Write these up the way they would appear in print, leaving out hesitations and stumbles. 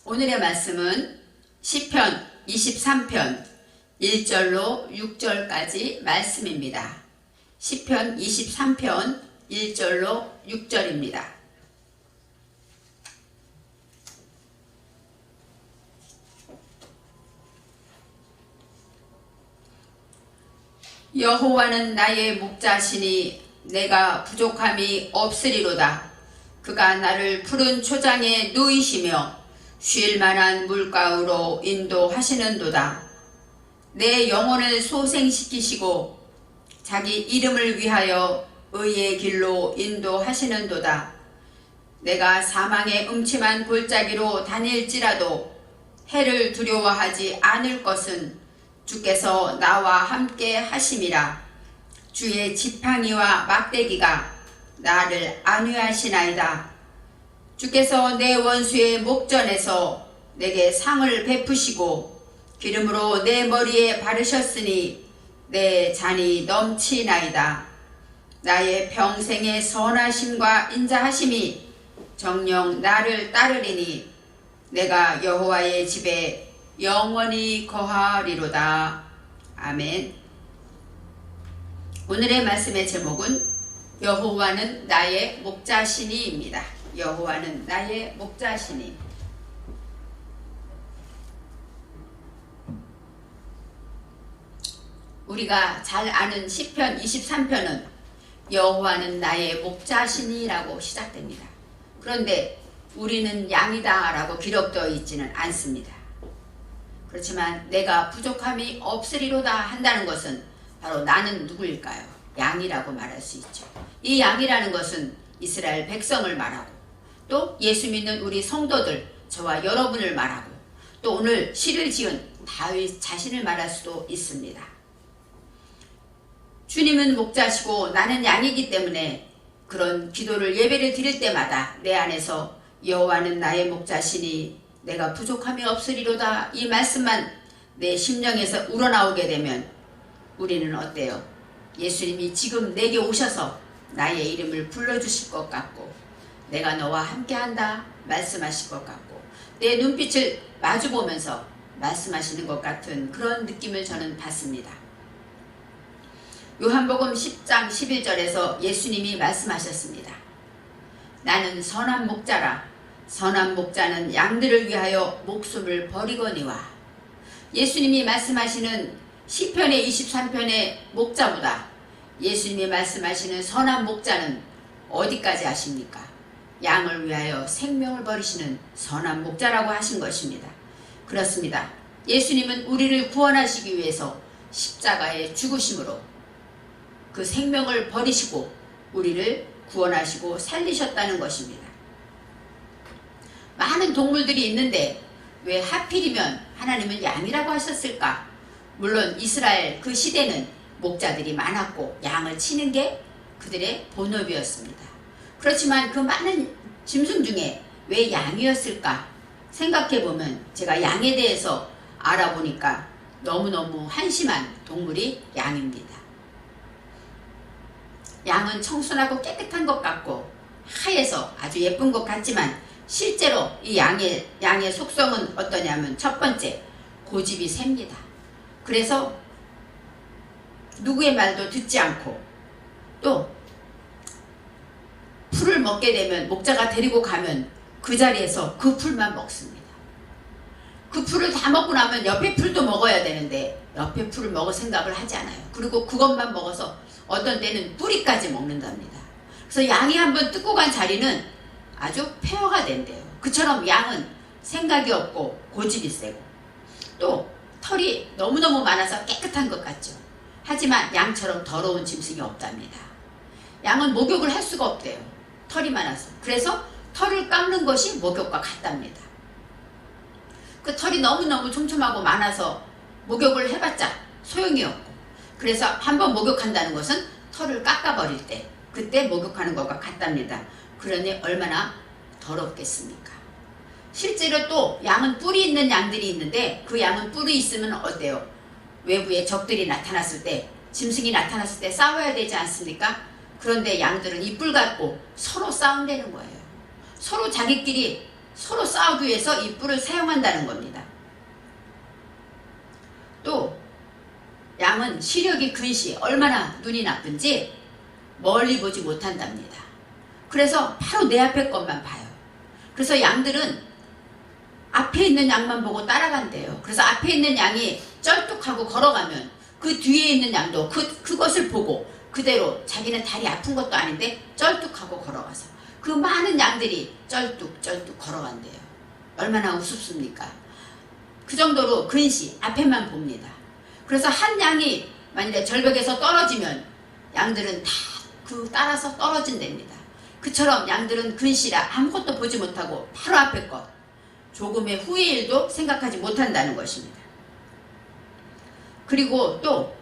오늘의 말씀은 시편 23편 1절로 6절까지 말씀입니다. 시편 23편 1절로 6절입니다. 여호와는 나의 목자시니 내가 부족함이 없으리로다. 그가 나를 푸른 초장에 누이시며 쉴 만한 물가로 인도하시는도다. 내 영혼을 소생시키시고 자기 이름을 위하여 의의 길로 인도하시는도다. 내가 사망의 음침한 골짜기로 다닐지라도 해를 두려워하지 않을 것은 주께서 나와 함께 하심이라. 주의 지팡이와 막대기가 나를 안위하시나이다. 주께서 내 원수의 목전에서 내게 상을 베푸시고 기름으로 내 머리에 바르셨으니 내 잔이 넘치나이다. 나의 평생의 선하심과 인자하심이 정녕 나를 따르리니 내가 여호와의 집에 영원히 거하리로다. 아멘. 오늘의 말씀의 제목은 여호와는 나의 목자시니입니다. 여호와는 나의 목자시니. 우리가 잘 아는 시편 23편은 여호와는 나의 목자시니라고 시작됩니다. 그런데 우리는 양이다 라고 기록되어 있지는 않습니다. 그렇지만 내가 부족함이 없으리로다 한다는 것은 바로 나는 누구일까요? 양이라고 말할 수 있죠. 이 양이라는 것은 이스라엘 백성을 말하고 또 예수 믿는 우리 성도들, 저와 여러분을 말하고 또 오늘 시를 지은 다윗 자신을 말할 수도 있습니다. 주님은 목자시고 나는 양이기 때문에 그런 기도를 예배를 드릴 때마다 내 안에서 여호와는 나의 목자시니 내가 부족함이 없으리로다 이 말씀만 내 심령에서 우러나오게 되면 우리는 어때요? 예수님이 지금 내게 오셔서 나의 이름을 불러주실 것 같고 내가 너와 함께한다 말씀하실 것 같고 내 눈빛을 마주보면서 말씀하시는 것 같은 그런 느낌을 저는 받습니다. 요한복음 10장 11절에서 예수님이 말씀하셨습니다. 나는 선한 목자라. 선한 목자는 양들을 위하여 목숨을 버리거니와. 예수님이 말씀하시는 시편의 23편의 목자보다 예수님이 말씀하시는 선한 목자는 어디까지 하십니까? 양을 위하여 생명을 버리시는 선한 목자라고 하신 것입니다. 그렇습니다. 예수님은 우리를 구원하시기 위해서 십자가에 죽으심으로 그 생명을 버리시고 우리를 구원하시고 살리셨다는 것입니다. 많은 동물들이 있는데 왜 하필이면 하나님은 양이라고 하셨을까? 물론 이스라엘 그 시대는 목자들이 많았고 양을 치는 게 그들의 본업이었습니다. 그렇지만 그 많은 짐승 중에 왜 양이었을까 생각해보면 제가 양에 대해서 알아보니까 너무너무 한심한 동물이 양입니다. 양은 청순하고 깨끗한 것 같고 하얘서 아주 예쁜 것 같지만 실제로 이 양의 속성은 어떠냐면 첫 번째, 고집이 셉니다. 그래서 누구의 말도 듣지 않고 또 풀을 먹게 되면 목자가 데리고 가면 그 자리에서 그 풀만 먹습니다. 그 풀을 다 먹고 나면 옆에 풀도 먹어야 되는데 옆에 풀을 먹을 생각을 하지 않아요. 그리고 그것만 먹어서 어떤 때는 뿌리까지 먹는답니다. 그래서 양이 한번 뜯고 간 자리는 아주 폐허가 된대요. 그처럼 양은 생각이 없고 고집이 세고 또 털이 너무너무 많아서 깨끗한 것 같죠. 하지만 양처럼 더러운 짐승이 없답니다. 양은 목욕을 할 수가 없대요. 털이 많아서. 그래서 털을 깎는 것이 목욕과 같답니다. 그 털이 너무너무 촘촘하고 많아서 목욕을 해봤자 소용이 없고 그래서 한번 목욕한다는 것은 털을 깎아버릴 때 그때 목욕하는 것과 같답니다. 그러니 얼마나 더럽겠습니까? 실제로 또 양은 뿔이 있는 양들이 있는데 그 양은 뿔이 있으면 어때요? 외부에 적들이 나타났을 때 짐승이 나타났을 때 싸워야 되지 않습니까? 그런데 양들은 이 뿔 갖고 서로 싸운다는 거예요. 서로 자기끼리 서로 싸우기 위해서 이 뿔을 사용한다는 겁니다. 또 양은 시력이 근시, 얼마나 눈이 나쁜지 멀리 보지 못한답니다. 그래서 바로 내 앞에 것만 봐요. 그래서 양들은 앞에 있는 양만 보고 따라간대요. 그래서 앞에 있는 양이 쩔뚝하고 걸어가면 그 뒤에 있는 양도 그것을 보고 그대로 자기는 다리 아픈 것도 아닌데 쩔뚝하고 걸어가서 그 많은 양들이 쩔뚝쩔뚝 걸어간대요. 얼마나 우습습니까? 그 정도로 근시, 앞에만 봅니다. 그래서 한 양이 만일에 절벽에서 떨어지면 양들은 다 따라서 떨어진답니다. 그처럼 양들은 근시라 아무것도 보지 못하고 바로 앞에 것, 조금의 후의 일도 생각하지 못한다는 것입니다. 그리고 또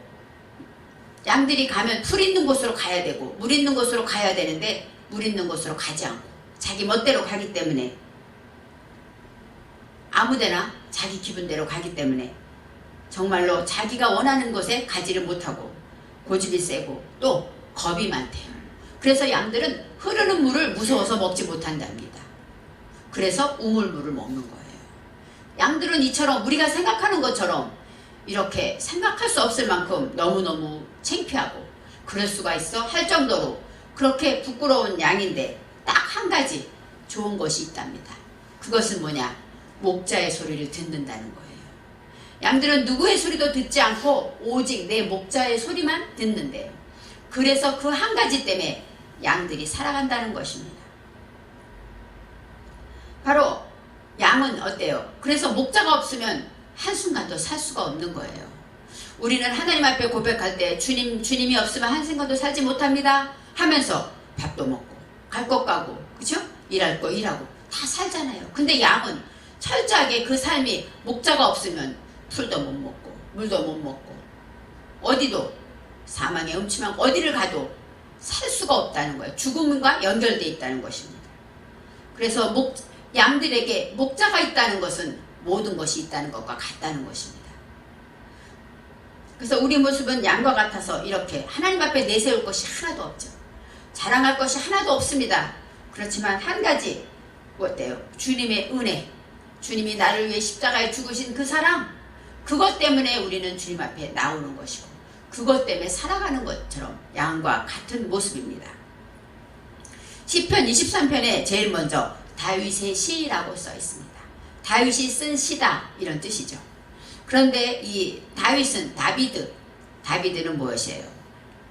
양들이 가면 풀 있는 곳으로 가야 되고 물 있는 곳으로 가야 되는데 물 있는 곳으로 가지 않고 자기 멋대로 가기 때문에 아무데나 자기 기분대로 가기 때문에 정말로 자기가 원하는 곳에 가지를 못하고 고집이 세고 또 겁이 많대요. 그래서 양들은 흐르는 물을 무서워서 먹지 못한답니다. 그래서 우물물을 먹는 거예요. 양들은 이처럼 우리가 생각하는 것처럼 이렇게 생각할 수 없을 만큼 너무너무 창피하고 그럴 수가 있어 할 정도로 그렇게 부끄러운 양인데 딱 한 가지 좋은 것이 있답니다. 그것은 뭐냐? 목자의 소리를 듣는다는 거예요. 양들은 누구의 소리도 듣지 않고 오직 내 목자의 소리만 듣는데요. 그래서 그 한 가지 때문에 양들이 살아간다는 것입니다. 바로 양은 어때요? 그래서 목자가 없으면 한순간도 살 수가 없는 거예요. 우리는 하나님 앞에 고백할 때 주님이 없으면 한순간도 살지 못합니다 하면서 밥도 먹고 갈 것 가고 그죠? 일할 거 일하고 다 살잖아요. 근데 양은 철저하게 그 삶이 목자가 없으면 풀도 못 먹고 물도 못 먹고 어디도 사망의 음침한 어디를 가도 살 수가 없다는 거예요. 죽음과 연결되어 있다는 것입니다. 그래서 양들에게 목자가 있다는 것은 모든 것이 있다는 것과 같다는 것입니다. 그래서 우리 모습은 양과 같아서 이렇게 하나님 앞에 내세울 것이 하나도 없죠. 자랑할 것이 하나도 없습니다. 그렇지만 한 가지 어때요? 주님의 은혜, 주님이 나를 위해 십자가에 죽으신 그 사랑, 그것 때문에 우리는 주님 앞에 나오는 것이고 그것 때문에 살아가는 것처럼 양과 같은 모습입니다. 시편 23편에 제일 먼저 다윗의 시라고 써 있습니다. 다윗이 쓴 시다 이런 뜻이죠. 그런데 이 다윗은 다비드는 무엇이에요?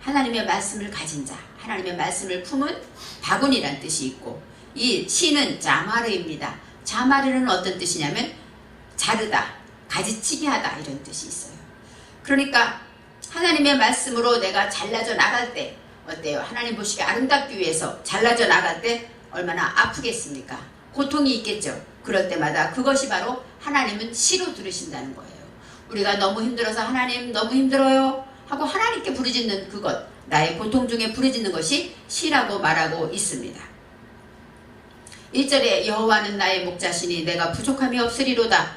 하나님의 말씀을 가진 자, 하나님의 말씀을 품은 바구니란 뜻이 있고 이 시는 자마르입니다. 자마르는 어떤 뜻이냐면 자르다, 가지치기 하다 이런 뜻이 있어요. 그러니까 하나님의 말씀으로 내가 잘라져 나갈 때 어때요? 하나님 보시기에 아름답기 위해서 잘라져 나갈 때 얼마나 아프겠습니까? 고통이 있겠죠. 그럴 때마다 그것이 바로 하나님은 시로 들으신다는 거예요. 우리가 너무 힘들어서 하나님 너무 힘들어요 하고 하나님께 부르짖는 그것, 나의 고통 중에 부르짖는 것이 시라고 말하고 있습니다. 1절에 여호와는 나의 목자시니 내가 부족함이 없으리로다.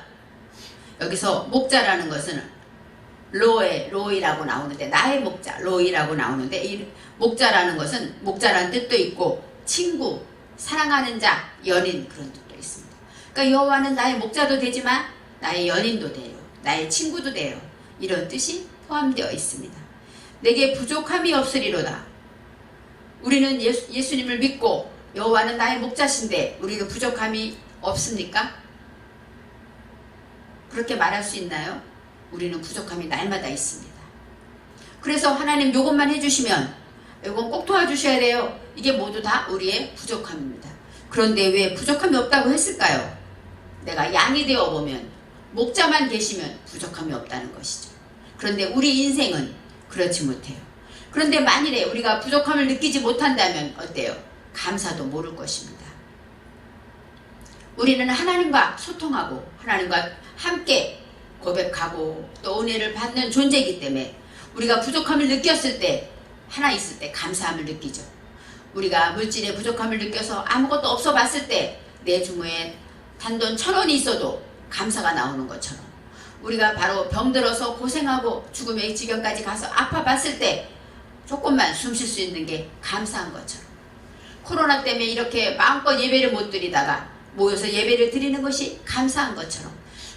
여기서 목자라는 것은 로이라고 나오는데 나의 목자, 로이라고 나오는데 이 목자라는 것은 목자라는 뜻도 있고 친구, 사랑하는 자, 연인 그런 뜻도 있습니다. 그러니까 여호와는 나의 목자도 되지만 나의 연인도 돼요. 나의 친구도 돼요. 이런 뜻이 포함되어 있습니다. 내게 부족함이 없으리로다. 우리는 예수님을 믿고 여호와는 나의 목자신데 우리는 부족함이 없습니까? 그렇게 말할 수 있나요? 우리는 부족함이 날마다 있습니다. 그래서 하나님 요것만 해주시면 요건 꼭 도와주셔야 돼요. 이게 모두 다 우리의 부족함입니다. 그런데 왜 부족함이 없다고 했을까요? 내가 양이 되어 보면 목자만 계시면 부족함이 없다는 것이죠. 그런데 우리 인생은 그렇지 못해요. 그런데 만일에 우리가 부족함을 느끼지 못한다면 어때요? 감사도 모를 것입니다. 우리는 하나님과 소통하고 하나님과 함께 고백하고 또 은혜를 받는 존재이기 때문에 우리가 부족함을 느꼈을 때 하나 있을 때 감사함을 느끼죠. 우리가 물질의 부족함을 느껴서 아무것도 없어 봤을 때 내 주머니에 단돈 1,000원이 있어도 감사가 나오는 것처럼 우리가 바로 병들어서 고생하고 죽음의 지경까지 가서 아파 봤을 때 조금만 숨 쉴 수 있는 게 감사한 것처럼 코로나 때문에 이렇게 마음껏 예배를 못 드리다가 모여서 예배를 드리는 것이 감사한 것처럼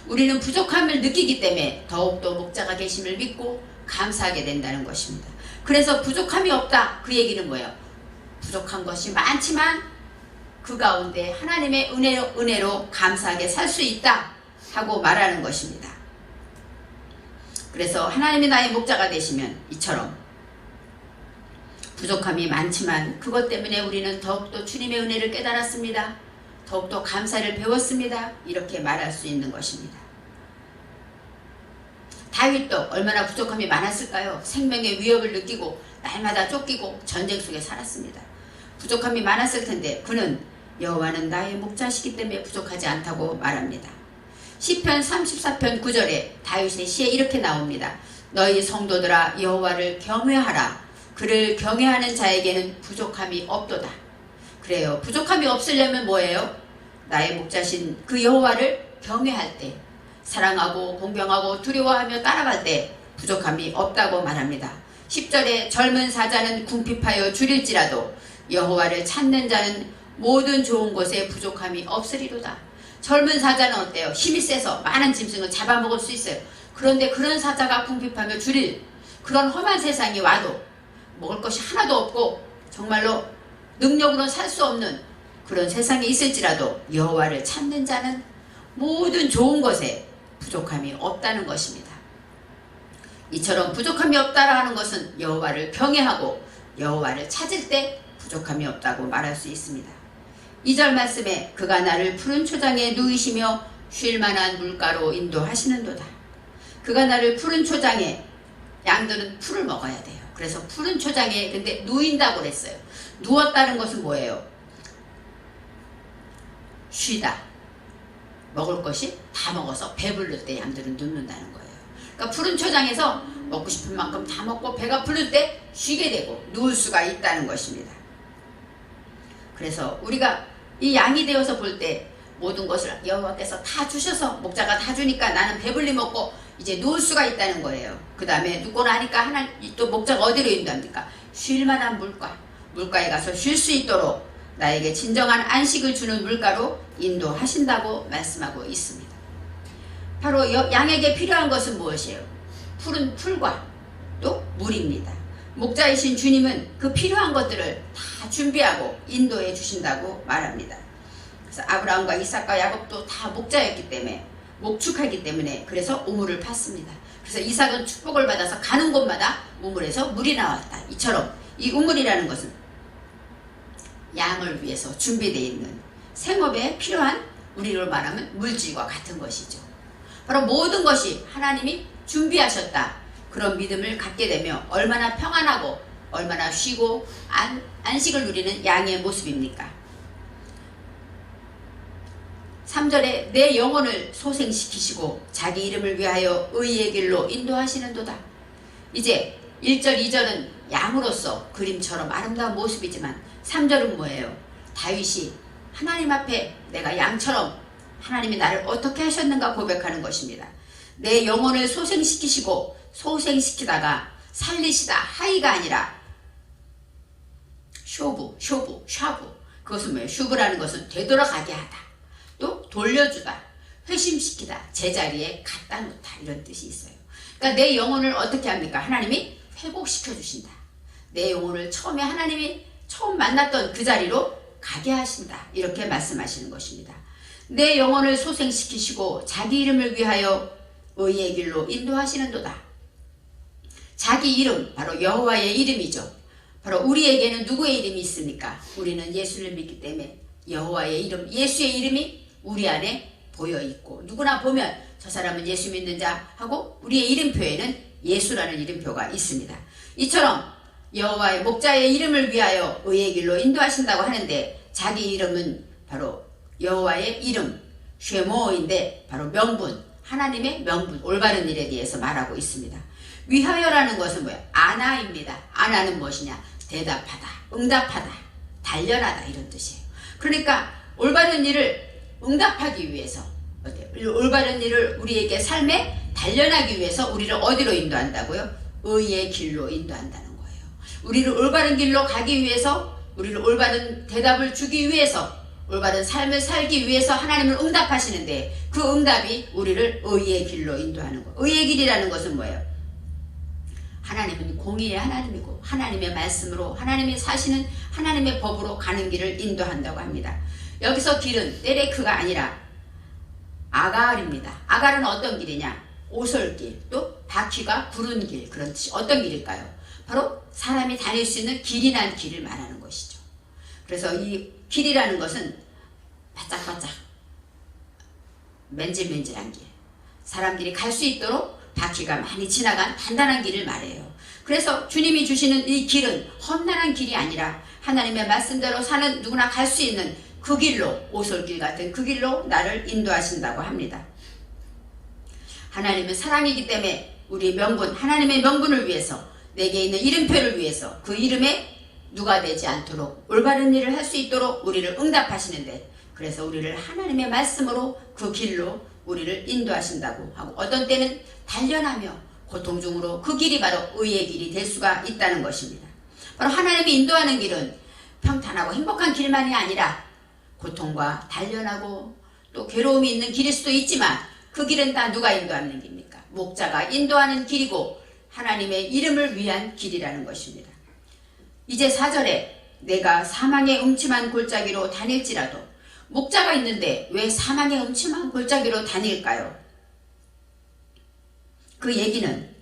우리는 부족함을 느끼기 때문에 더욱더 목자가 계심을 믿고 감사하게 된다는 것입니다. 그래서 부족함이 없다, 그 얘기는 뭐예요? 부족한 것이 많지만 그 가운데 하나님의 은혜로 감사하게 살 수 있다 하고 말하는 것입니다. 그래서 하나님이 나의 목자가 되시면 이처럼 부족함이 많지만 그것 때문에 우리는 더욱더 주님의 은혜를 깨달았습니다. 더욱더 감사를 배웠습니다. 이렇게 말할 수 있는 것입니다. 다윗도 얼마나 부족함이 많았을까요? 생명의 위협을 느끼고 날마다 쫓기고 전쟁 속에 살았습니다. 부족함이 많았을 텐데 그는 여호와는 나의 목자시기 때문에 부족하지 않다고 말합니다. 시편 34편 9절에 다윗의 시에 이렇게 나옵니다. 너희 성도들아 여호와를 경외하라. 그를 경외하는 자에게는 부족함이 없도다. 그래요. 부족함이 없으려면 뭐예요? 나의 목자신 그 여호와를 경외할 때, 사랑하고 공경하고 두려워하며 따라갈 때 부족함이 없다고 말합니다. 10절에 젊은 사자는 궁핍하여 줄일지라도 여호와를 찾는 자는 모든 좋은 곳에 부족함이 없으리로다. 젊은 사자는 어때요? 힘이 세서 많은 짐승을 잡아먹을 수 있어요. 그런데 그런 사자가 궁핍하며 줄일 그런 험한 세상이 와도 먹을 것이 하나도 없고 정말로 능력으로는 살 수 없는 그런 세상에 있을지라도 여호와를 찾는 자는 모든 좋은 것에 부족함이 없다는 것입니다. 이처럼 부족함이 없다라 하는 것은 여호와를 경외하고 여호와를 찾을 때 부족함이 없다고 말할 수 있습니다. 2절 말씀에 그가 나를 푸른 초장에 누이시며 쉴 만한 물가로 인도하시는도다. 그가 나를 푸른 초장에, 양들은 풀을 먹어야 돼요. 그래서 푸른 초장에 근데 누인다고 그랬어요. 누웠다는 것은 뭐예요? 쉬다. 먹을 것이 다 먹어서 배부를 때 양들은 눕는다는 거예요. 그러니까 푸른 초장에서 먹고 싶은 만큼 다 먹고 배가 부를 때 쉬게 되고 누울 수가 있다는 것입니다. 그래서 우리가 이 양이 되어서 볼 때 모든 것을 여호와께서 다 주셔서 목자가 다 주니까 나는 배불리 먹고 이제 누울 수가 있다는 거예요. 그 다음에 눕고 나니까 하나님 또 목자가 어디로 인도합니까? 쉴 만한 물가에 가서 쉴 수 있도록 나에게 진정한 안식을 주는 물가로 인도하신다고 말씀하고 있습니다. 바로 양에게 필요한 것은 무엇이에요? 푸른 풀과 또 물입니다. 목자이신 주님은 그 필요한 것들을 다 준비하고 인도해 주신다고 말합니다. 그래서 아브라함과 이삭과 야곱도 다 목자였기 때문에 목축하기 때문에 그래서 우물을 팠습니다. 그래서 이삭은 축복을 받아서 가는 곳마다 우물에서 물이 나왔다. 이처럼 이 우물이라는 것은 양을 위해서 준비되어 있는 생업에 필요한 우리로 말하면 물질과 같은 것이죠. 바로 모든 것이 하나님이 준비하셨다. 그런 믿음을 갖게 되며 얼마나 평안하고 얼마나 쉬고 안식을 누리는 양의 모습입니까? 3절에 내 영혼을 소생시키시고 자기 이름을 위하여 의의 길로 인도하시는도다. 이제 1절 2절은 양으로서 그림처럼 아름다운 모습이지만 3절은 뭐예요? 다윗이 하나님 앞에 내가 양처럼 하나님이 나를 어떻게 하셨는가 고백하는 것입니다. 내 영혼을 소생시키시고 소생시키다가 살리시다 하이가 아니라 샤브 그것은 뭐예요? 슈브라는 것은 되돌아가게 하다, 또 돌려주다, 회심시키다, 제자리에 갖다 놓다 이런 뜻이 있어요. 그러니까 내 영혼을 어떻게 합니까? 하나님이 회복시켜 주신다. 내 영혼을 처음에 하나님이 처음 만났던 그 자리로 가게 하신다. 이렇게 말씀하시는 것입니다. 내 영혼을 소생시키시고 자기 이름을 위하여 의의 길로 인도하시는도다. 자기 이름, 바로 여호와의 이름이죠. 바로 우리에게는 누구의 이름이 있습니까? 우리는 예수를 믿기 때문에 여호와의 이름, 예수의 이름이 우리 안에 보여있고 누구나 보면 저 사람은 예수 믿는 자 하고 우리의 이름표에는 예수라는 이름표가 있습니다. 이처럼 여호와의 목자의 이름을 위하여 의의 길로 인도하신다고 하는데 자기 이름은 바로 여호와의 이름, 쉐모인데 바로 명분, 하나님의 명분, 올바른 일에 대해서 말하고 있습니다. 위하여라는 것은 뭐예요? 아나입니다. 아나는 무엇이냐? 대답하다, 응답하다, 단련하다 이런 뜻이에요. 그러니까 올바른 일을 응답하기 위해서, 올바른 일을 우리에게 삶에 단련하기 위해서 우리를 어디로 인도한다고요? 의의 길로 인도한다는 거예요. 우리를 올바른 길로 가기 위해서, 우리를 올바른 대답을 주기 위해서 올바른 삶을 살기 위해서 하나님은 응답하시는데 그 응답이 우리를 의의 길로 인도하는 거. 의의 길이라는 것은 뭐예요? 하나님은 공의의 하나님이고 하나님의 말씀으로 하나님이 사시는 하나님의 법으로 가는 길을 인도한다고 합니다. 여기서 길은 때레크가 아니라 아갈입니다. 아갈은 어떤 길이냐? 오솔길, 또 바퀴가 구른 길, 그런 뜻이 어떤 길일까요? 바로 사람이 다닐 수 있는 길이 난 길을 말하는 것이죠. 그래서 이 길이라는 것은 바짝바짝 맨질맨질한 길, 사람들이 갈 수 있도록 바퀴가 많이 지나간 단단한 길을 말해요. 그래서 주님이 주시는 이 길은 험난한 길이 아니라 하나님의 말씀대로 사는 누구나 갈 수 있는 그 길로, 오솔길 같은 그 길로 나를 인도하신다고 합니다. 하나님은 사랑이기 때문에 우리 명분, 하나님의 명분을 위해서, 내게 있는 이름표를 위해서 그 이름에 누가 되지 않도록 올바른 일을 할 수 있도록 우리를 응답하시는데, 그래서 우리를 하나님의 말씀으로 그 길로 우리를 인도하신다고 하고, 어떤 때는 단련하며 고통 중으로 그 길이 바로 의의 길이 될 수가 있다는 것입니다. 바로 하나님이 인도하는 길은 평탄하고 행복한 길만이 아니라 고통과 단련하고 또 괴로움이 있는 길일 수도 있지만 그 길은 다 누가 인도하는 길입니까? 목자가 인도하는 길이고 하나님의 이름을 위한 길이라는 것입니다. 이제 4절에 내가 사망의 음침한 골짜기로 다닐지라도, 목자가 있는데 왜 사망의 음침한 골짜기로 다닐까요? 그 얘기는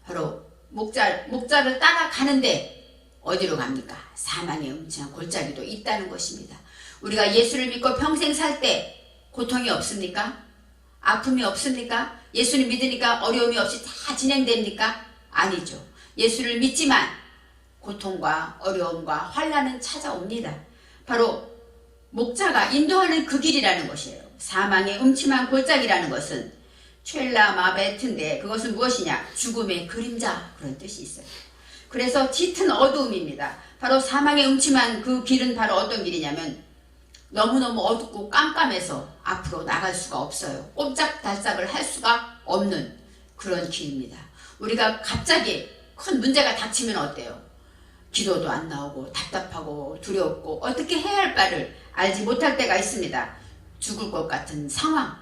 바로 목자를 따라가는데 어디로 갑니까? 사망의 음침한 골짜기도 있다는 것입니다. 우리가 예수를 믿고 평생 살 때 고통이 없습니까? 아픔이 없습니까? 예수를 믿으니까 어려움이 없이 다 진행됩니까? 아니죠. 예수를 믿지만 고통과 어려움과 환난은 찾아옵니다. 바로 목자가 인도하는 그 길이라는 것이에요. 사망의 음침한 골짜기라는 것은 첼라 마베트인데 그것은 무엇이냐? 죽음의 그림자, 그런 뜻이 있어요. 그래서 짙은 어두움입니다. 바로 사망의 음침한 그 길은 바로 어떤 길이냐면 너무너무 어둡고 깜깜해서 앞으로 나갈 수가 없어요. 꼼짝달싹을 할 수가 없는 그런 길입니다. 우리가 갑자기 큰 문제가 닥치면 어때요? 기도도 안 나오고 답답하고 두렵고 어떻게 해야 할 바를 알지 못할 때가 있습니다. 죽을 것 같은 상황,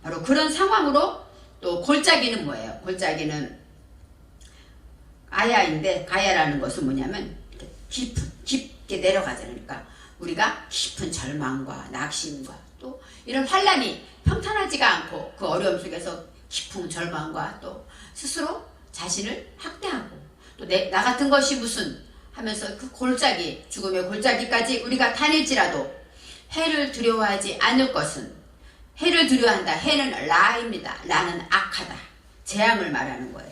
바로 그런 상황으로 또 골짜기는 뭐예요? 골짜기는 가야인데, 가야라는 것은 뭐냐면 깊게 내려가잖아요. 그러니까 우리가 깊은 절망과 낙심과 또 이런 환란이 평탄하지가 않고 그 어려움 속에서 깊은 절망과 또 스스로 자신을 학대하고 또 나 같은 것이 무슨 하면서 그 골짜기, 죽음의 골짜기까지 우리가 다닐지라도 해를 두려워하지 않을 것은, 해를 두려워한다. 해는 라입니다. 라는 악하다, 재앙을 말하는 거예요.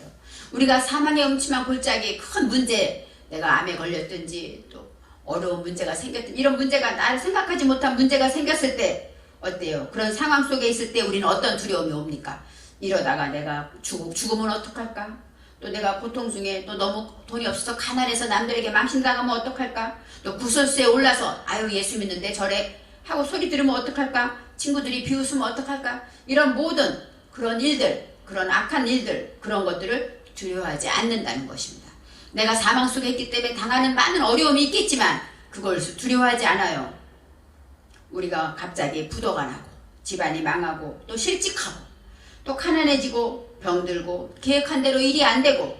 우리가 사망의 음침한 골짜기, 큰 문제, 내가 암에 걸렸든지 또 어려운 문제가 생겼든 이런 문제가, 나를 생각하지 못한 문제가 생겼을 때 어때요? 그런 상황 속에 있을 때 우리는 어떤 두려움이 옵니까? 이러다가 내가 죽으면 어떡할까? 또 내가 고통 중에 또 너무 돈이 없어서 가난해서 남들에게 망신당하면 어떡할까? 또 구설수에 올라서 아유 예수 믿는데 저래 하고 소리 들으면 어떡할까? 친구들이 비웃으면 어떡할까? 이런 모든 그런 일들, 그런 악한 일들, 그런 것들을 두려워하지 않는다는 것입니다. 내가 사망 속에 있기 때문에 당하는 많은 어려움이 있겠지만 그걸 두려워하지 않아요. 우리가 갑자기 부도가 나고 집안이 망하고 또 실직하고 또 가난해지고 병들고 계획한 대로 일이 안 되고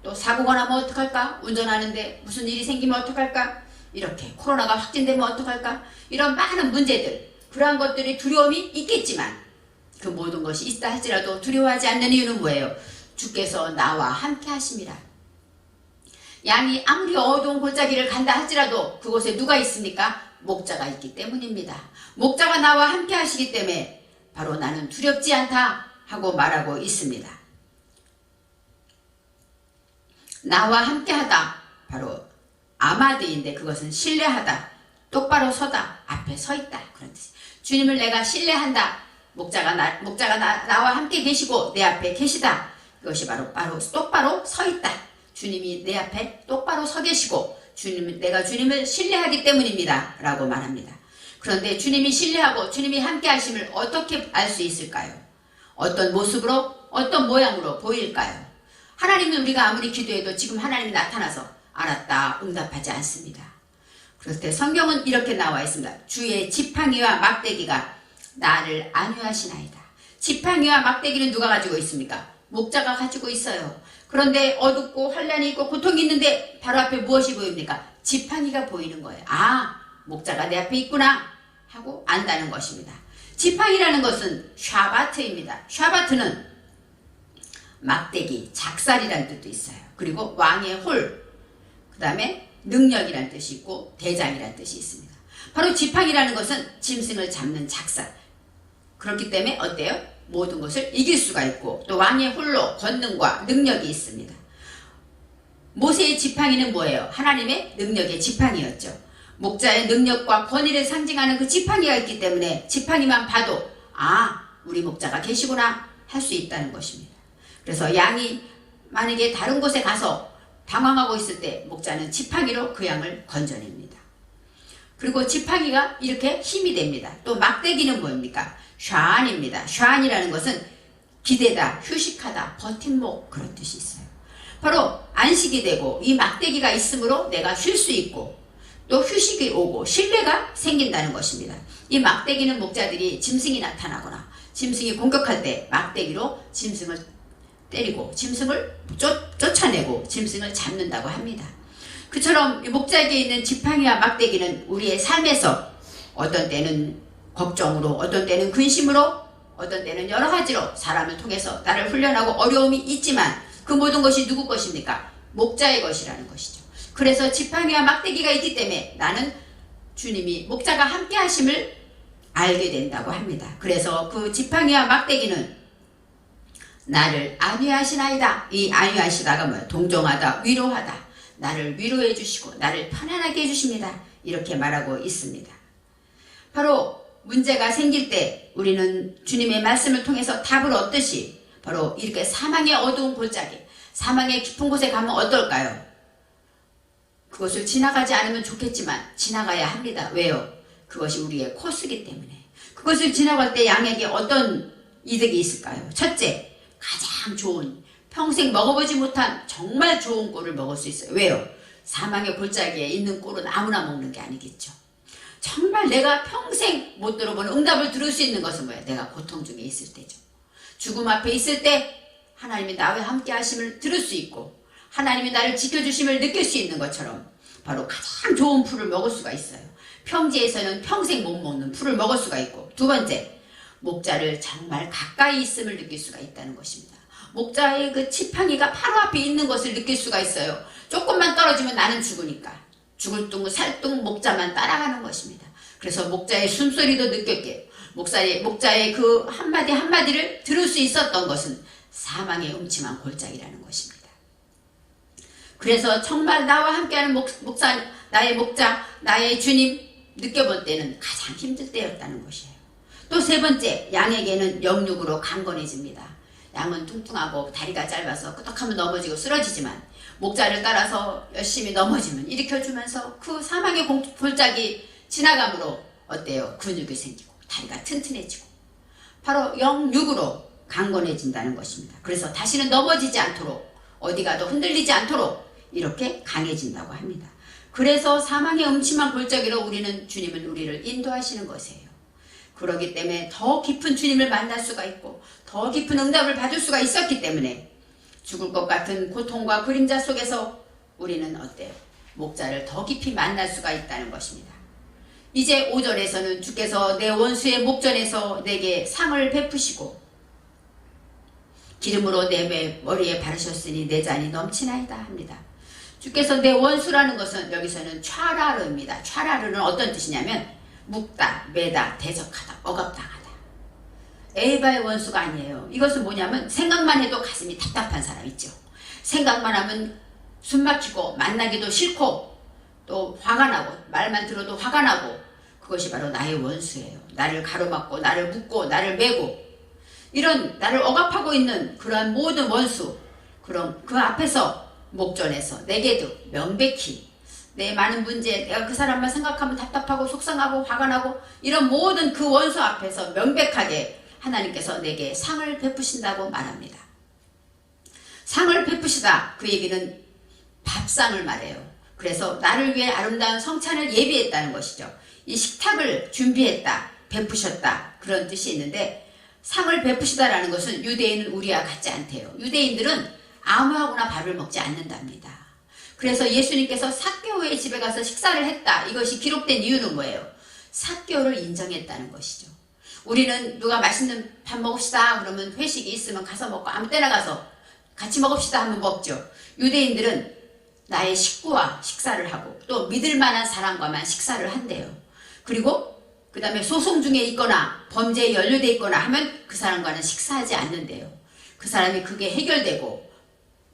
또 사고가 나면 어떡할까? 운전하는데 무슨 일이 생기면 어떡할까? 이렇게 코로나가 확진되면 어떡할까? 이런 많은 문제들, 그러한 것들이 두려움이 있겠지만 그 모든 것이 있다 할지라도 두려워하지 않는 이유는 뭐예요? 주께서 나와 함께 하심이라. 양이 아무리 어두운 골짜기를 간다 할지라도 그곳에 누가 있습니까? 목자가 있기 때문입니다. 목자가 나와 함께 하시기 때문에 바로 나는 두렵지 않다 하고 말하고 있습니다. 나와 함께하다, 바로 아마드인데 그것은 신뢰하다, 똑바로 서다, 앞에 서 있다, 그런 뜻. 주님을 내가 신뢰한다. 목자가 나와 함께 계시고 내 앞에 계시다. 그것이 바로 똑바로 서 있다. 주님이 내 앞에 똑바로 서 계시고 내가 주님을 신뢰하기 때문입니다 라고 말합니다. 그런데 주님이 신뢰하고 주님이 함께 하심을 어떻게 알 수 있을까요? 어떤 모습으로, 어떤 모양으로 보일까요? 하나님은 우리가 아무리 기도해도 지금 하나님이 나타나서 알았다, 응답하지 않습니다. 그럴 때 성경은 이렇게 나와 있습니다. 주의 지팡이와 막대기가 나를 안위하시나이다. 지팡이와 막대기는 누가 가지고 있습니까? 목자가 가지고 있어요. 그런데 어둡고 환란이 있고 고통이 있는데 바로 앞에 무엇이 보입니까? 지팡이가 보이는 거예요. 아, 목자가 내 앞에 있구나 하고 안다는 것입니다. 지팡이라는 것은 샤바트입니다. 샤바트는 막대기, 작살이라는 뜻도 있어요. 그리고 왕의 홀, 그 다음에 능력이라는 뜻이 있고 대장이라는 뜻이 있습니다. 바로 지팡이라는 것은 짐승을 잡는 작살. 그렇기 때문에 어때요? 모든 것을 이길 수가 있고 또 왕의 홀로 권능과 능력이 있습니다. 모세의 지팡이는 뭐예요? 하나님의 능력의 지팡이였죠. 목자의 능력과 권위를 상징하는 그 지팡이가 있기 때문에 지팡이만 봐도 아, 우리 목자가 계시구나 할 수 있다는 것입니다. 그래서 양이 만약에 다른 곳에 가서 방황하고 있을 때 목자는 지팡이로 그 양을 건져냅니다. 그리고 지팡이가 이렇게 힘이 됩니다. 또 막대기는 뭡니까? 샤안입니다. 샤안이라는 것은 기대다, 휴식하다, 버팀목 그런 뜻이 있어요. 바로 안식이 되고 이 막대기가 있으므로 내가 쉴 수 있고 또 휴식이 오고 신뢰가 생긴다는 것입니다. 이 막대기는 목자들이 짐승이 나타나거나 짐승이 공격할 때 막대기로 짐승을 때리고 짐승을 쫓아내고 짐승을 잡는다고 합니다. 그처럼 목자에게 있는 지팡이와 막대기는 우리의 삶에서 어떤 때는 걱정으로, 어떤 때는 근심으로, 어떤 때는 여러 가지로 사람을 통해서 나를 훈련하고 어려움이 있지만 그 모든 것이 누구 것입니까? 목자의 것이라는 것이죠. 그래서 지팡이와 막대기가 있기 때문에 나는 주님이 목자가 함께 하심을 알게 된다고 합니다. 그래서 그 지팡이와 막대기는 나를 안위하시나이다. 이 안위하시다가 뭐야? 동정하다, 위로하다. 나를 위로해 주시고 나를 편안하게 해주십니다. 이렇게 말하고 있습니다. 바로 문제가 생길 때 우리는 주님의 말씀을 통해서 답을 얻듯이 바로 이렇게 사망의 어두운 골짜기, 사망의 깊은 곳에 가면 어떨까요? 그것을 지나가지 않으면 좋겠지만 지나가야 합니다. 왜요? 그것이 우리의 코스이기 때문에. 그것을 지나갈 때 양에게 어떤 이득이 있을까요? 첫째, 가장 좋은, 평생 먹어보지 못한 정말 좋은 꿀을 먹을 수 있어요. 왜요? 사망의 골짜기에 있는 꿀은 아무나 먹는 게 아니겠죠. 정말 내가 평생 못 들어보는 응답을 들을 수 있는 것은 뭐예요? 내가 고통 중에 있을 때죠. 죽음 앞에 있을 때 하나님이 나와 함께 하심을 들을 수 있고 하나님이 나를 지켜주심을 느낄 수 있는 것처럼 바로 가장 좋은 풀을 먹을 수가 있어요. 평지에서는 평생 못 먹는 풀을 먹을 수가 있고, 두 번째, 목자를 정말 가까이 있음을 느낄 수가 있다는 것입니다. 목자의 그 지팡이가 바로 앞에 있는 것을 느낄 수가 있어요. 조금만 떨어지면 나는 죽으니까 죽을 둥 살둥 목자만 따라가는 것입니다. 그래서 목자의 숨소리도 느꼈게 목자의 그 한마디 한마디를 들을 수 있었던 것은 사망의 음침한 골짜기라는 것입니다. 그래서 정말 나와 함께하는 목사, 나의 목자, 나의 주님 느껴볼 때는 가장 힘들 때였다는 것이에요. 또 세 번째, 양에게는 영육으로 강건해집니다. 양은 뚱뚱하고 다리가 짧아서 끄덕하면 넘어지고 쓰러지지만 목자를 따라서 열심히 넘어지면 일으켜주면서 그 사망의 골짜기 지나감으로 어때요? 근육이 생기고 다리가 튼튼해지고 바로 영육으로 강건해진다는 것입니다. 그래서 다시는 넘어지지 않도록 어디 가도 흔들리지 않도록 이렇게 강해진다고 합니다. 그래서 사망의 음침한 골짜기로 주님은 우리를 인도하시는 것이에요. 그렇기 때문에 더 깊은 주님을 만날 수가 있고 더 깊은 응답을 받을 수가 있었기 때문에 죽을 것 같은 고통과 그림자 속에서 우리는 어때요? 목자를 더 깊이 만날 수가 있다는 것입니다. 이제 5절에서는 주께서 내 원수의 목전에서 내게 상을 베푸시고 기름으로 내 머리에 바르셨으니 내 잔이 넘치나이다 합니다. 주께서 내 원수라는 것은 여기서는 촤라르입니다. 촤라르는 어떤 뜻이냐면 묵다, 매다, 대적하다, 억압당하다. 에바의 원수가 아니에요. 이것은 뭐냐면 생각만 해도 가슴이 답답한 사람 있죠. 생각만 하면 숨 막히고 만나기도 싫고 또 화가 나고 말만 들어도 화가 나고 그것이 바로 나의 원수예요. 나를 가로막고 나를 묶고 나를 매고 이런 나를 억압하고 있는 그러한 모든 원수, 그럼 그 앞에서 목전에서 내게도 명백히 내 많은 문제, 내가 그 사람만 생각하면 답답하고 속상하고 화가 나고 이런 모든 그 원수 앞에서 명백하게 하나님께서 내게 상을 베푸신다고 말합니다. 상을 베푸시다, 그 얘기는 밥상을 말해요. 그래서 나를 위해 아름다운 성찬을 예비했다는 것이죠. 이 식탁을 준비했다, 베푸셨다 그런 뜻이 있는데 상을 베푸시다라는 것은 유대인은 우리와 같지 않대요. 유대인들은 아무하고나 밥을 먹지 않는답니다. 그래서 예수님께서 삭개오의 집에 가서 식사를 했다. 이것이 기록된 이유는 뭐예요? 삭개오를 인정했다는 것이죠. 우리는 누가 맛있는 밥 먹읍시다 그러면 회식이 있으면 가서 먹고 아무 때나 가서 같이 먹읍시다 하면 먹죠. 유대인들은 나의 식구와 식사를 하고 또 믿을 만한 사람과만 식사를 한대요. 그리고 그 다음에 소송 중에 있거나 범죄에 연루돼 있거나 하면 그 사람과는 식사하지 않는데요. 그 사람이 그게 해결되고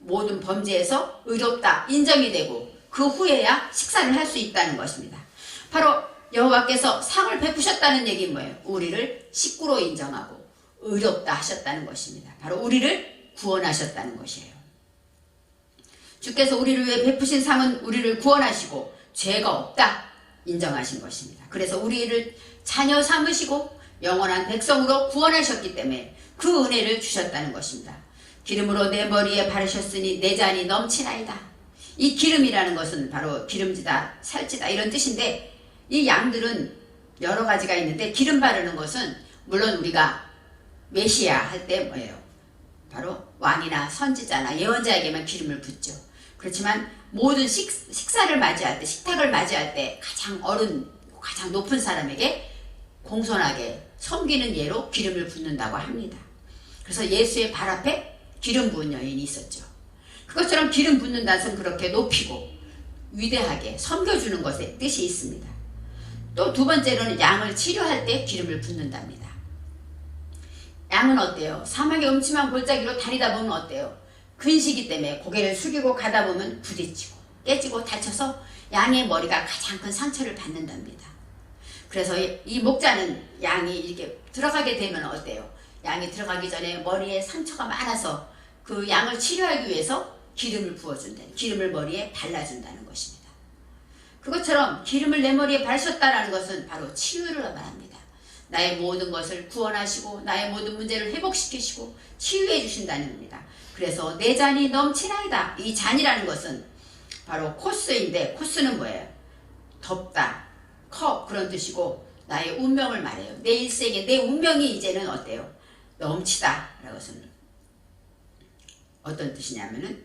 모든 범죄에서 의롭다 인정이 되고 그 후에야 식사를 할 수 있다는 것입니다. 바로 여호와께서 상을 베푸셨다는 얘기는 뭐예요? 우리를 식구로 인정하고 의롭다 하셨다는 것입니다. 바로 우리를 구원하셨다는 것이에요. 주께서 우리를 위해 베푸신 상은 우리를 구원하시고 죄가 없다 인정하신 것입니다. 그래서 우리를 자녀 삼으시고 영원한 백성으로 구원하셨기 때문에 그 은혜를 주셨다는 것입니다. 기름으로 내 머리에 바르셨으니 내 잔이 넘치나이다. 이 기름이라는 것은 바로 기름지다, 살찌다 이런 뜻인데 이 양들은 여러 가지가 있는데 기름 바르는 것은 물론 우리가 메시아 할 때 뭐예요? 바로 왕이나 선지자나 예언자에게만 기름을 붓죠. 그렇지만 모든 식사를 맞이할 때, 식탁을 맞이할 때 가장 어른, 가장 높은 사람에게 공손하게 섬기는 예로 기름을 붓는다고 합니다. 그래서 예수의 발 앞에 기름 부은 여인이 있었죠. 그것처럼 기름 붓는다는 것은 그렇게 높이고 위대하게 섬겨주는 것에 뜻이 있습니다. 또 두 번째로는 양을 치료할 때 기름을 붓는답니다. 양은 어때요? 사막의 음침한 골짜기로 다니다 보면 어때요? 근시기 때문에 고개를 숙이고 가다 보면 부딪히고 깨지고 다쳐서 양의 머리가 가장 큰 상처를 받는답니다. 그래서 이 목자는 양이 이렇게 들어가게 되면 어때요? 양이 들어가기 전에 머리에 상처가 많아서 그 양을 치료하기 위해서 기름을 부어준다는, 기름을 머리에 발라준다는 것입니다. 그것처럼 기름을 내 머리에 바르셨다는 것은 바로 치유를 말합니다. 나의 모든 것을 구원하시고 나의 모든 문제를 회복시키시고 치유해 주신다는 겁니다. 그래서 내 잔이 넘치나이다. 이 잔이라는 것은 바로 코스인데 코스는 뭐예요? 덮다, 컵 그런 뜻이고 나의 운명을 말해요. 내 일생에 내 운명이 이제는 어때요? 넘치다 라는 것은 어떤 뜻이냐면은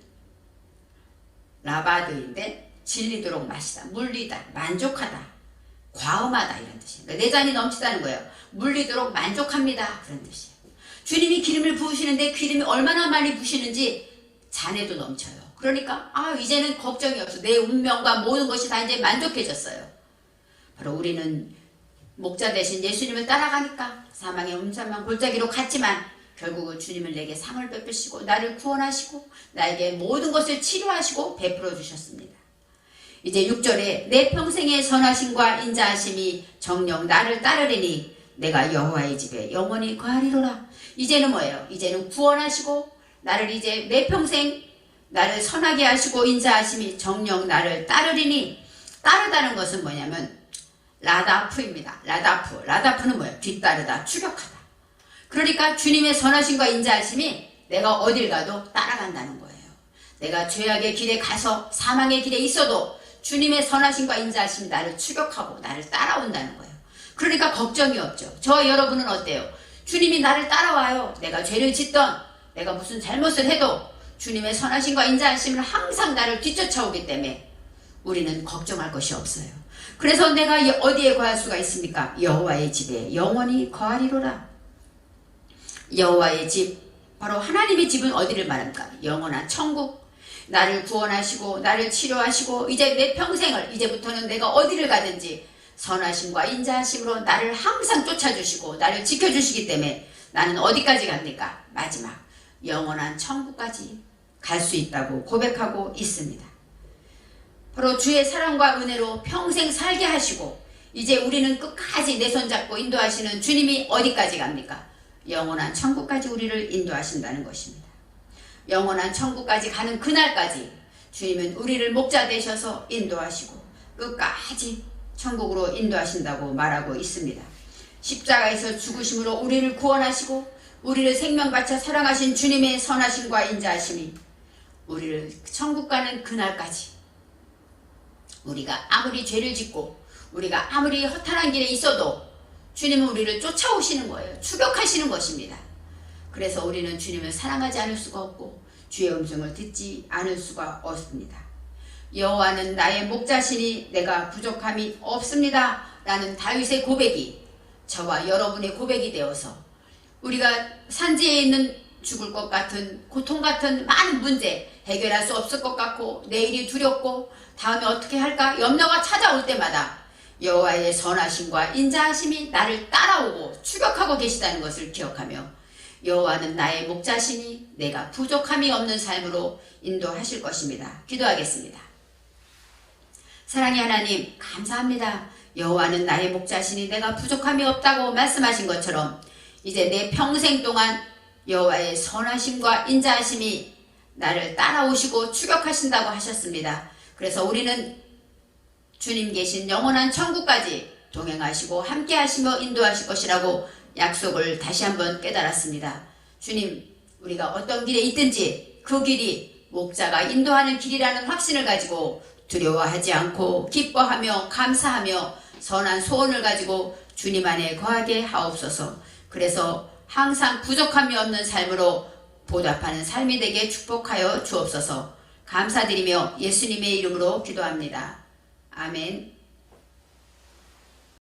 라바드인데 질리도록 마시다, 물리다, 만족하다, 과음하다 이런 뜻이에요. 그러니까 내 잔이 넘치다는 거예요. 물리도록 만족합니다 그런 뜻이에요. 주님이 기름을 부으시는데 기름이 얼마나 많이 부시는지 잔에도 넘쳐요. 그러니까 이제는 걱정이 없어. 내 운명과 모든 것이 다 이제 만족해졌어요. 바로 우리는 목자 대신 예수님을 따라가니까 사망의 음침한 골짜기로 갔지만 결국은 주님은 내게 상을 베푸시고 나를 구원하시고 나에게 모든 것을 치료하시고 베풀어 주셨습니다. 이제 6절에 내 평생의 선하심과 인자하심이 정녕 나를 따르리니 내가 여호와의 집에 영원히 거하리로라. 이제는 뭐예요? 이제는 구원하시고 나를 이제 내 평생 나를 선하게 하시고 인자하심이 정녕 나를 따르리니 따르다는 것은 뭐냐면 라다프입니다. 라다프는 뭐예요? 뒤따르다, 추격하다. 그러니까 주님의 선하심과 인자하심이 내가 어딜 가도 따라간다는 거예요. 내가 죄악의 길에 가서 사망의 길에 있어도 주님의 선하심과 인자하심이 나를 추격하고 나를 따라온다는 거예요. 그러니까 걱정이 없죠. 저 여러분은 어때요? 주님이 나를 따라와요. 내가 죄를 짓던 내가 무슨 잘못을 해도 주님의 선하심과 인자하심은 항상 나를 뒤쫓아오기 때문에 우리는 걱정할 것이 없어요. 그래서 내가 어디에 거할 수가 있습니까? 여호와의 집에 영원히 거하리로라. 여호와의 집, 바로 하나님의 집은 어디를 말합니까? 영원한 천국. 나를 구원하시고 나를 치료하시고 이제 내 평생을 이제부터는 내가 어디를 가든지 선하심과 인자하심으로 나를 항상 쫓아주시고 나를 지켜주시기 때문에 나는 어디까지 갑니까? 마지막 영원한 천국까지 갈 수 있다고 고백하고 있습니다. 바로 주의 사랑과 은혜로 평생 살게 하시고 이제 우리는 끝까지 내 손 잡고 인도하시는 주님이 어디까지 갑니까? 영원한 천국까지 우리를 인도하신다는 것입니다. 영원한 천국까지 가는 그날까지 주님은 우리를 목자 되셔서 인도하시고 끝까지 천국으로 인도하신다고 말하고 있습니다. 십자가에서 죽으심으로 우리를 구원하시고 우리를 생명 바쳐 사랑하신 주님의 선하심과 인자하심이 우리를 천국 가는 그날까지 우리가 아무리 죄를 짓고 우리가 아무리 허탄한 길에 있어도 주님은 우리를 쫓아오시는 거예요. 추격하시는 것입니다. 그래서 우리는 주님을 사랑하지 않을 수가 없고 주의 음성을 듣지 않을 수가 없습니다. 여호와는 나의 목자시니 내가 부족함이 없습니다 라는 다윗의 고백이 저와 여러분의 고백이 되어서 우리가 산지에 있는 죽을 것 같은 고통 같은 많은 문제 해결할 수 없을 것 같고 내일이 두렵고 다음에 어떻게 할까 염려가 찾아올 때마다 여호와의 선하심과 인자하심이 나를 따라오고 추격하고 계시다는 것을 기억하며 여호와는 나의 목자시니 내가 부족함이 없는 삶으로 인도하실 것입니다. 기도하겠습니다. 사랑의 하나님 감사합니다. 여호와는 나의 목자시니 내가 부족함이 없다고 말씀하신 것처럼 이제 내 평생 동안 여호와의 선하심과 인자하심이 나를 따라오시고 추격하신다고 하셨습니다. 그래서 우리는 주님 계신 영원한 천국까지 동행하시고 함께 하시며 인도하실 것이라고 약속을 다시 한번 깨달았습니다. 주님, 우리가 어떤 길에 있든지 그 길이 목자가 인도하는 길이라는 확신을 가지고 두려워하지 않고 기뻐하며 감사하며 선한 소원을 가지고 주님 안에 거하게 하옵소서. 그래서 항상 부족함이 없는 삶으로 보답하는 삶이 되게 축복하여 주옵소서. 감사드리며 예수님의 이름으로 기도합니다. 아멘.